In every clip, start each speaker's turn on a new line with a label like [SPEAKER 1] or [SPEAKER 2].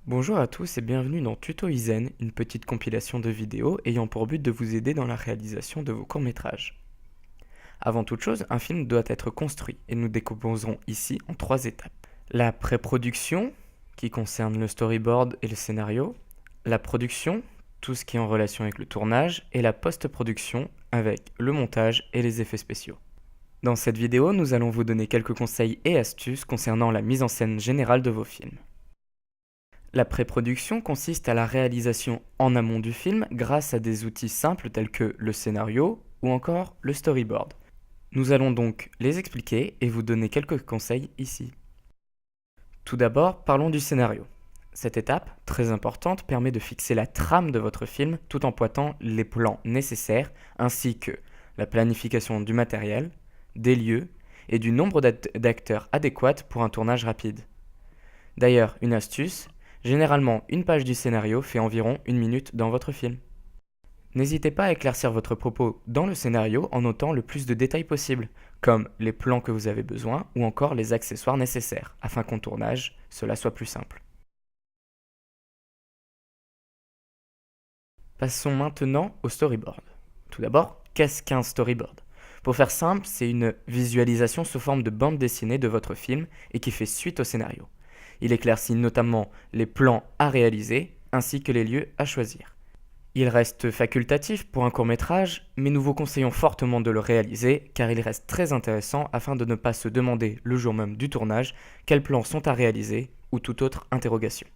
[SPEAKER 1] Bonjour à tous et bienvenue dans Tuto Izen, une petite compilation de vidéos ayant pour but de vous aider dans la réalisation de vos courts-métrages. Avant toute chose, un film doit être construit et nous décomposerons ici en 3 étapes. La pré-production, qui concerne le storyboard et le scénario, la production, tout ce qui est en relation avec le tournage, et la post-production, avec le montage et les effets spéciaux. Dans cette vidéo, nous allons vous donner quelques conseils et astuces concernant la mise en scène générale de vos films. La pré-production consiste à la réalisation en amont du film grâce à des outils simples tels que le scénario ou encore le storyboard. Nous allons donc les expliquer et vous donner quelques conseils ici. Tout d'abord, parlons du scénario. Cette étape, très importante, permet de fixer la trame de votre film tout en pointant les plans nécessaires ainsi que la planification du matériel, des lieux et du nombre d'acteurs adéquats pour un tournage rapide. D'ailleurs, une astuce, généralement une page du scénario fait environ 1 minute dans votre film. N'hésitez pas à éclaircir votre propos dans le scénario en notant le plus de détails possible, comme les plans que vous avez besoin ou encore les accessoires nécessaires, afin qu'au tournage, cela soit plus simple. Passons maintenant au storyboard. Tout d'abord, qu'est-ce qu'un storyboard? Pour faire simple, c'est une visualisation sous forme de bande dessinée de votre film et qui fait suite au scénario. Il éclaircit notamment les plans à réaliser ainsi que les lieux à choisir. Il reste facultatif pour un court-métrage, mais nous vous conseillons fortement de le réaliser car il reste très intéressant afin de ne pas se demander le jour même du tournage quels plans sont à réaliser ou toute autre interrogation.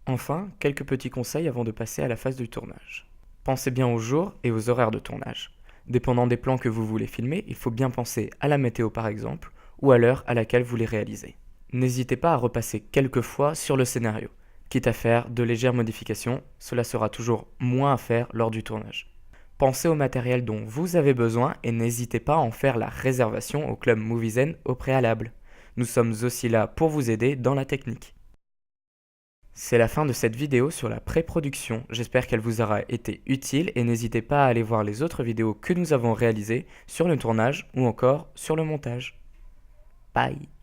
[SPEAKER 1] Enfin, quelques petits conseils avant de passer à la phase du tournage. Pensez bien aux jours et aux horaires de tournage. Dépendant des plans que vous voulez filmer, il faut bien penser à la météo par exemple, ou à l'heure à laquelle vous les réalisez. N'hésitez pas à repasser quelques fois sur le scénario. Quitte à faire de légères modifications, cela sera toujours moins à faire lors du tournage. Pensez au matériel dont vous avez besoin et n'hésitez pas à en faire la réservation au club Movizen au préalable. Nous sommes aussi là pour vous aider dans la technique. C'est la fin de cette vidéo sur la pré-production, j'espère qu'elle vous aura été utile et n'hésitez pas à aller voir les autres vidéos que nous avons réalisées sur le tournage ou encore sur le montage. Bye!